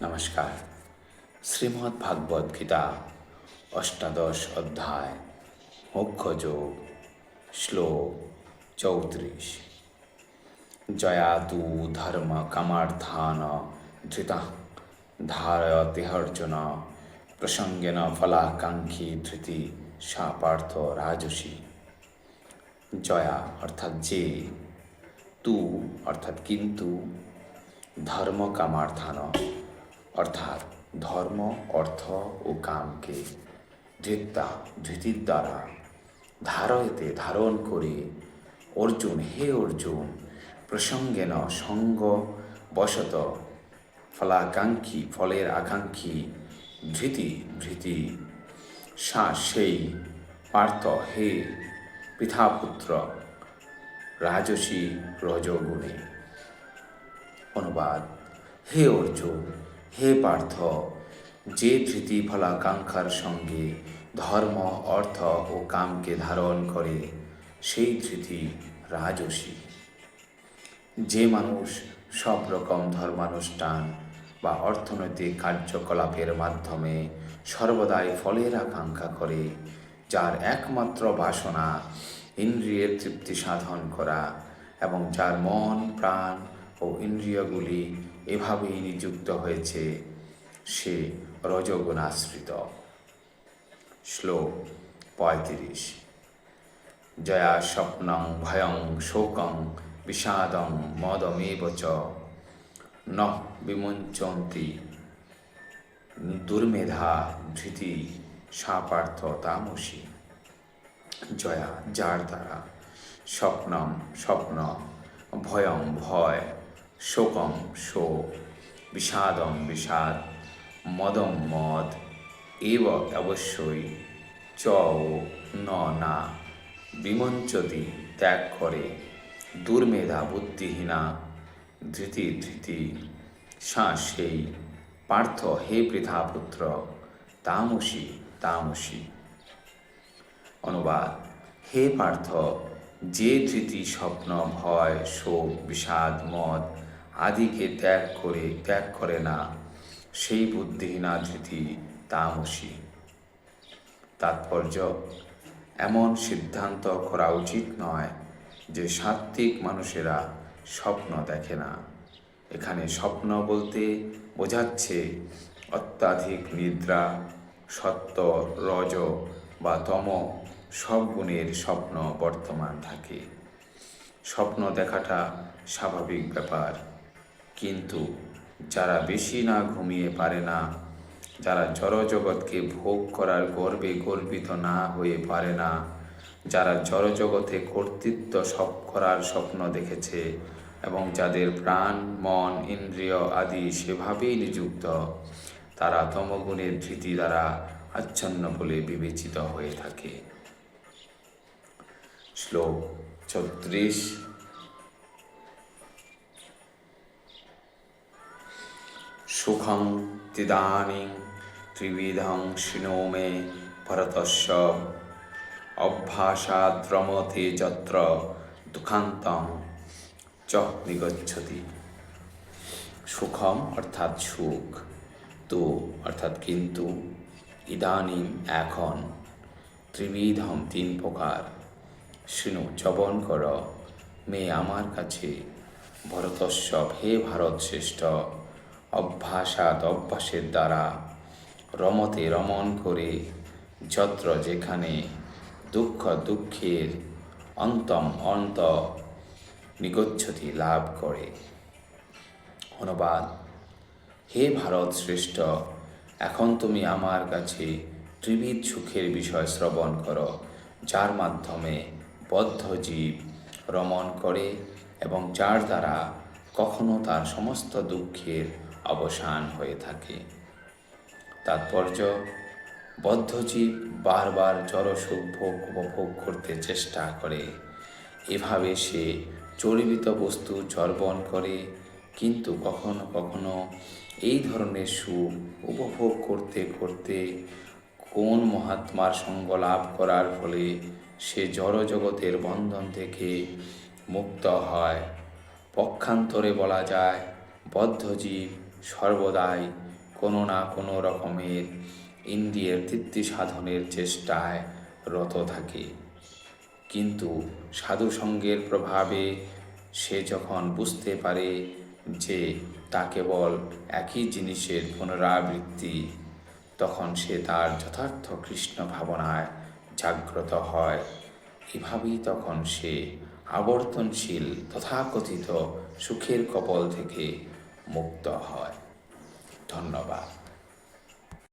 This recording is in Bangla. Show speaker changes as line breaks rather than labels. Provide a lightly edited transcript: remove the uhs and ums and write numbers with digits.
নমস্কার। শ্রীমদ্ ভাগবত গীতা অষ্টাদশ অধ্যায় মোক্ষযোগ শ্লোক 34। জয়া তু ধর্ম কামার্থান ধৃতা ধারয়তে অর্জুন প্রসঙ্গেন ফলাকাঙ্ক্ষী ধৃতি সা পার্থ রাজসী। জয়া অর্থাৎ যে, তু অর্থাৎ কিন্তু, ধর্ম কামার্থান অর্থাৎ ধর্ম, অর্থ ও কামকে ধৃতির দ্বারা ধারয়তে ধারণ করে অর্জুন, হে অর্জুন, প্রসঙ্গেন সঙ্গ বশত ফলাকাঙ্ক্ষী ফলের আকাঙ্ক্ষী ধৃতি সা সেই পার্থ হে পৃথাপুত্র রাজসী রজগুণে। অনুবাদ: হে অর্জুন, হে পার্থ, যে ধৃতি ফলাকাঙ্ক্ষার সঙ্গে ধর্ম, অর্থ ও কামকে ধারণ করে সেই ধৃতি রাজসী। যে মানুষ সব রকম ধর্মানুষ্ঠান বা অর্থনৈতিক কার্যকলাপের মাধ্যমে সর্বদাই ফলের আকাঙ্ক্ষা করে, যার একমাত্র বাসনা ইন্দ্রিয়ের তৃপ্তি সাধন করা এবং যার মন, প্রাণ ও ইন্দ্রিয়গুলি এভাবেই নিযুক্ত হয়েছে, সে রজগুণাশ্রিত। শ্লোক 35। জয়া স্বপ্নং ভয়ং শোকং বিষাদং মদমেব চ ন বিমুঞ্চন্তি দুর্মেধা ধৃতি সা পার্থ তামসী। জয়া যার দ্বারা, স্বপ্নম স্বপ্ন, ভয়ং ভয়, শোকম শোক, বিষাদম বিষাদ, মদম মদ, এব অবশ্যই, চ ন না, বিমঞ্চতি ত্যাগ করে, দুর্মেধা বুদ্ধিহীনা, ধৃতি সা সেই, পার্থ হে পৃথাপুত্র, তামসী। অনুবাদ: হে পার্থ, যে ধৃতি স্বপ্ন, ভয়, শোক, বিষাদ, মদ আদিকে ত্যাগ করে না, সেই বুদ্ধিহীনা ধৃতি তামসী। তাৎপর্য: এমন সিদ্ধান্ত করা উচিত নয় যে সাত্ত্বিক মানুষেরা স্বপ্ন দেখে না। এখানে স্বপ্ন বলতে বোঝাচ্ছে অত্যাধিক নিদ্রা, সত্ত্ব, রজ বা তম সব গুণের স্বপ্ন বর্তমান থাকে। স্বপ্ন দেখাটা স্বাভাবিক ব্যাপার, কিন্তু যারা বেশি না ঘুমিয়ে পারে না, যারা জড়জগৎকে ভোগ করার গর্বে গর্বিত না হয়ে পারে না, যারা জড়জগতে কর্তৃত্ব করার স্বপ্ন দেখেছে এবং যাদের প্রাণ, মন, ইন্দ্রিয় আদি সেভাবেই নিযুক্ত, তারা তমগুণের ধৃতি দ্বারা আচ্ছন্ন বলে বিবেচিত হয়ে থাকে। শ্লোক 36। সুখং তিদানীং ত্রিবিধং শৃণো মে ভরতস্য অভ্যাসাদ্রমতে যত্র দুঃখান্তং চ নিগচ্ছতি। সুখম অর্থাৎ সুখ, তো অর্থাৎ কিন্তু, ইদানীং এখন, ত্রিবিধম তিন প্রকার, শৃণু শ্রবণ কর, মে আমার কাছে, ভরতস্য হে ভারত শ্রেষ্ঠ, অভ্যাসাৎ অভ্যাসের দ্বারা, রমতে রমণ করে, যত্র যেখানে, দুঃখের অন্ত নিগচ্ছতি লাভ করে। অনুবাদ: হে ভারত শ্রেষ্ঠ, এখন তুমি আমার কাছে ত্রিবিধ সুখের বিষয় শ্রবণ করো, যার মাধ্যমে বদ্ধ জীব রমণ করে এবং যার দ্বারা কখনো তার সমস্ত দুঃখের অবসান হয়ে থাকে। তাৎপর্য: বদ্ধজীব বারবার জড়সুখ উপভোগ করতে চেষ্টা করে। এভাবে সে চর্বিত বস্তু চর্বণ করে, কিন্তু কখনো কখনো এই ধরনের সুখ উপভোগ করতে করতে কোন মহাত্মার সঙ্গ লাভ করার ফলে সে জড়জগতের বন্ধন থেকে মুক্ত হয়। পক্ষান্তরে বলা যায়, বদ্ধজীব সর্বদাই কোনো না কোনো রকমের ইন্দ্রিয়ের তৃপ্তি সাধনের চেষ্টায় রত থাকে। কিন্তু সাধুসঙ্গের প্রভাবে সে যখন বুঝতে পারে যে তা কেবল একই জিনিসের পুনরাবৃত্তি, তখন সে তার যথার্থ কৃষ্ণ ভাবনায় জাগ্রত হয়। এভাবেই তখন সে আবর্তনশীল তথাকথিত সুখের কবল থেকে মুক্ত হয়। ধন্যবাদ।